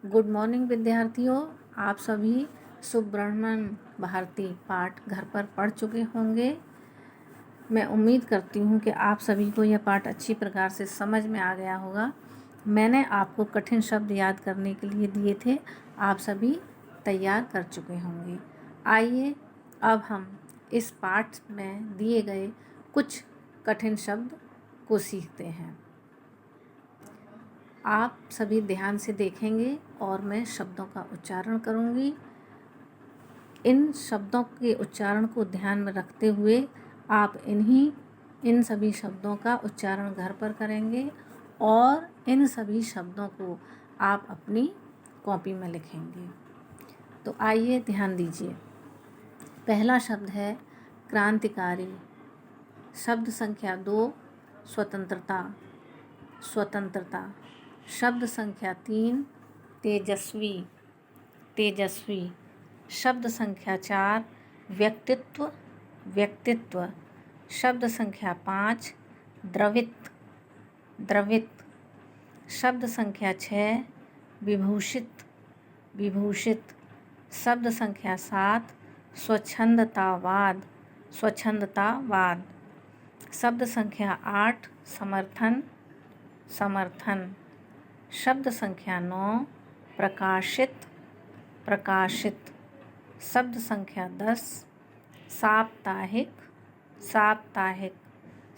Good morning विद्यार्थियों। आप सभी सुब्रह्मण्यम भारती पाठ घर पर पढ़ चुके होंगे। मैं उम्मीद करती हूँ कि आप सभी को यह पाठ अच्छी प्रकार से समझ में आ गया होगा। मैंने आपको कठिन शब्द याद करने के लिए दिए थे, आप सभी तैयार कर चुके होंगे। आइए अब हम इस पाठ में दिए गए कुछ कठिन शब्द को सीखते हैं। आप सभी ध्यान से देखेंगे और मैं शब्दों का उच्चारण करूंगी। इन शब्दों के उच्चारण को ध्यान में रखते हुए आप इन सभी शब्दों का उच्चारण घर पर करेंगे और इन सभी शब्दों को आप अपनी कॉपी में लिखेंगे। तो आइए ध्यान दीजिए। पहला शब्द है क्रांतिकारी। शब्द संख्या 2 स्वतंत्रता। स्वतंत्रता। शब्द संख्या 3 तेजस्वी। तेजस्वी। शब्द संख्या 4 व्यक्तित्व। व्यक्तित्व। शब्द संख्या 5 द्रवित। द्रवित। शब्द संख्या 6 विभूषित। विभूषित। शब्द संख्या 7 स्वच्छंदतावाद। स्वच्छंदतावाद। शब्द संख्या 8 समर्थन। समर्थन। शब्द संख्या 9 प्रकाशित। प्रकाशित। शब्द संख्या 10 साप्ताहिक। साप्ताहिक।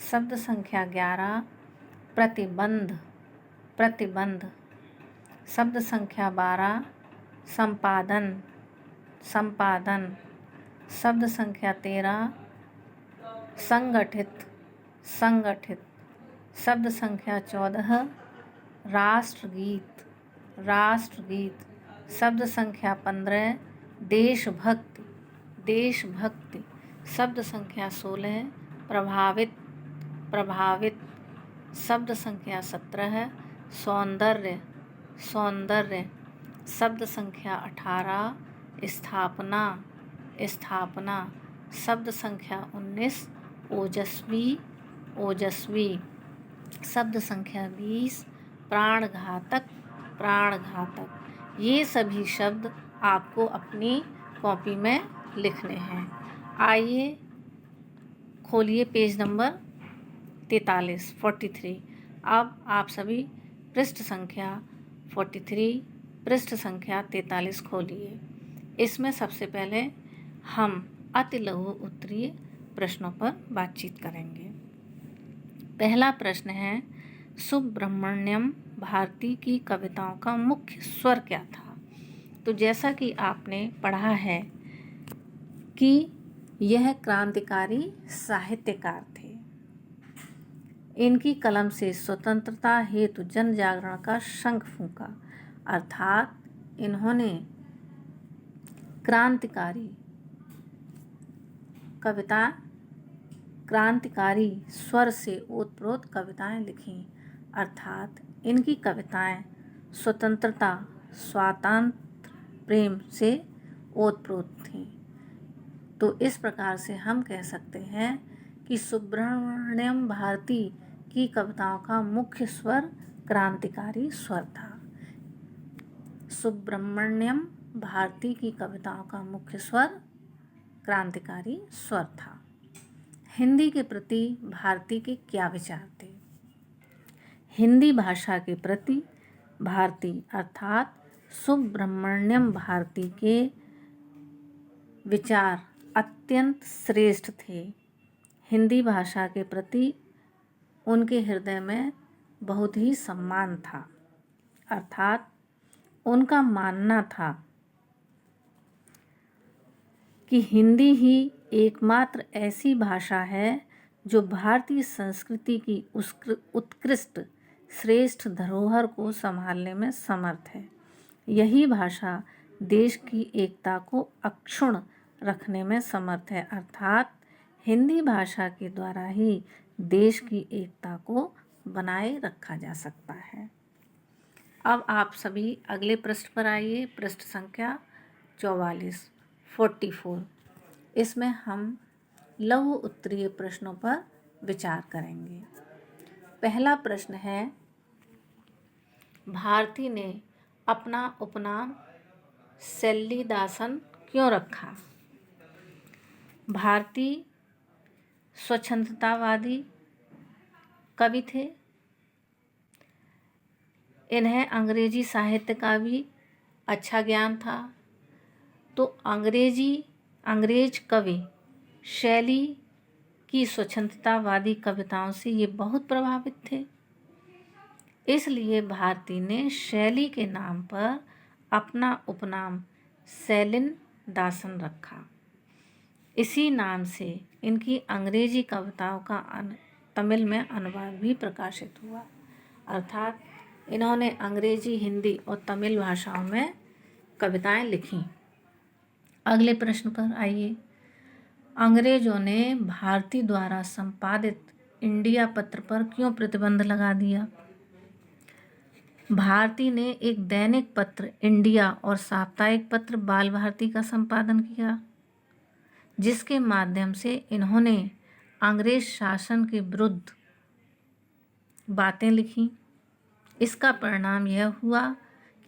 शब्द संख्या 11 प्रतिबंध। प्रतिबंध। शब्द संख्या 12 संपादन। संपादन। शब्द संख्या 13 संगठित। संगठित। शब्द संख्या 14 राष्ट्रगीत। राष्ट्रगीत। शब्द संख्या 15 देशभक्ति। देशभक्ति। शब्द संख्या 16 प्रभावित। प्रभावित। शब्द संख्या 17 सौंदर्य। सौंदर्य। शब्द संख्या 18 स्थापना। स्थापना। शब्द संख्या 19 ओजस्वी। ओजस्वी। शब्द संख्या 20 प्राणघातक। प्राणघातक। ये सभी शब्द आपको अपनी कॉपी में लिखने हैं। आइए खोलिए पेज नंबर 43। अब आप सभी पृष्ठ संख्या 43 पृष्ठ संख्या 43 खोलिए। इसमें सबसे पहले हम अति लघु उत्तरीय प्रश्नों पर बातचीत करेंगे। पहला प्रश्न है सुब्रह्मण्यम भारती की कविताओं का मुख्य स्वर क्या था। तो जैसा कि आपने पढ़ा है कि यह क्रांतिकारी साहित्यकार थे। इनकी कलम से स्वतंत्रता हेतु जन जागरण का शंख फूंका, अर्थात इन्होंने क्रांतिकारी कविता क्रांतिकारी स्वर से ओतप्रोत कविताएं लिखीं, अर्थात इनकी कविताएं स्वतंत्रता स्वातंत्र्य प्रेम से ओतप्रोत थीं। तो इस प्रकार से हम कह सकते हैं कि सुब्रह्मण्यम भारती की कविताओं का मुख्य स्वर क्रांतिकारी स्वर था। सुब्रह्मण्यम भारती की कविताओं का मुख्य स्वर क्रांतिकारी स्वर था। हिंदी के प्रति भारती के क्या विचार थे। हिंदी भाषा के प्रति भारती अर्थात सुब्रह्मण्यम भारती के विचार अत्यंत श्रेष्ठ थे। हिंदी भाषा के प्रति उनके हृदय में बहुत ही सम्मान था, अर्थात उनका मानना था कि हिंदी ही एकमात्र ऐसी भाषा है जो भारतीय संस्कृति की उत्कृष्ट श्रेष्ठ धरोहर को संभालने में समर्थ है। यही भाषा देश की एकता को अक्षुण्ण रखने में समर्थ है, अर्थात हिंदी भाषा के द्वारा ही देश की एकता को बनाए रखा जा सकता है। अब आप सभी अगले पृष्ठ पर आइए, पृष्ठ संख्या 44। इसमें हम लघु उत्तरीय प्रश्नों पर विचार करेंगे। पहला प्रश्न है भारती ने अपना उपनाम शैलीदासन क्यों रखा? भारतीय स्वच्छंदतावादी कवि थे। इन्हें अंग्रेजी साहित्य का भी अच्छा ज्ञान था, तो अंग्रेज कवि शैली की स्वच्छंदतावादी कविताओं से ये बहुत प्रभावित थे। इसलिए भारती ने शैली के नाम पर अपना उपनाम शैलिन दासन रखा। इसी नाम से इनकी अंग्रेजी कविताओं का तमिल में अनुवाद भी प्रकाशित हुआ। अर्थात इन्होंने अंग्रेजी, हिंदी और तमिल भाषाओं में कविताएं लिखी। अगले प्रश्न पर आइए। अंग्रेजों ने भारती द्वारा संपादित इंडिया पत्र पर क्यों प्रतिबंध लगा दिया? भारती ने एक दैनिक पत्र इंडिया और साप्ताहिक पत्र बाल भारती का संपादन किया, जिसके माध्यम से इन्होंने अंग्रेज शासन के विरुद्ध बातें लिखी। इसका परिणाम यह हुआ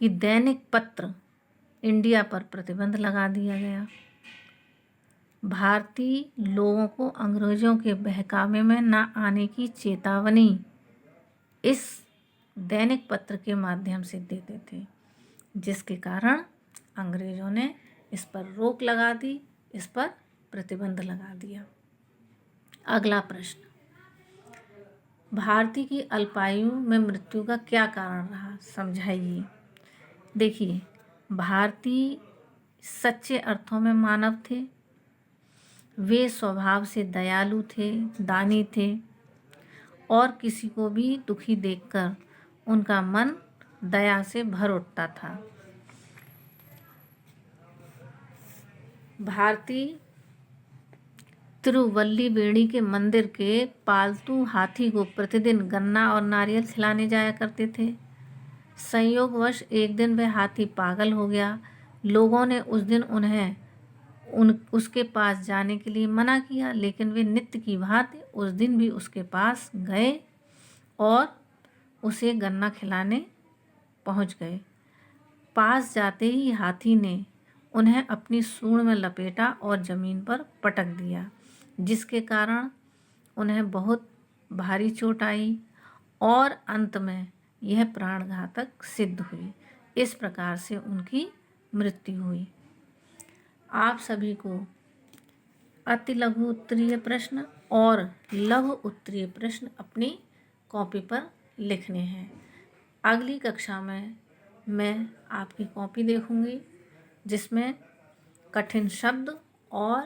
कि दैनिक पत्र इंडिया पर प्रतिबंध लगा दिया गया। भारतीय लोगों को अंग्रेजों के बहकावे में न आने की चेतावनी इस दैनिक पत्र के माध्यम से देते थे, जिसके कारण अंग्रेजों ने इस पर रोक लगा दी, इस पर प्रतिबंध लगा दिया। अगला प्रश्न, भारती की अल्पायु में मृत्यु का क्या कारण रहा, समझाइए। देखिए, भारती सच्चे अर्थों में मानव थे। वे स्वभाव से दयालु थे, दानी थे और किसी को भी दुखी देखकर उनका मन दया से भर उठता था। भारती तिरुवल्लीवेणी के मंदिर के पालतू हाथी को प्रतिदिन गन्ना और नारियल खिलाने जाया करते थे। संयोगवश एक दिन वह हाथी पागल हो गया। लोगों ने उस दिन उन्हें उसके पास जाने के लिए मना किया, लेकिन वे नित्य की भांति उस दिन भी उसके पास गए और उसे गन्ना खिलाने पहुंच गए। पास जाते ही हाथी ने उन्हें अपनी सूंड में लपेटा और ज़मीन पर पटक दिया, जिसके कारण उन्हें बहुत भारी चोट आई और अंत में यह प्राणघातक सिद्ध हुई। इस प्रकार से उनकी मृत्यु हुई। आप सभी को अति लघु उत्तरीय प्रश्न और लघु उत्तरीय प्रश्न अपनी कॉपी पर लिखने हैं। अगली कक्षा में मैं आपकी कॉपी देखूंगी, जिसमें कठिन शब्द और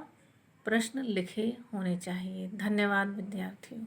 प्रश्न लिखे होने चाहिए। धन्यवाद विद्यार्थियों।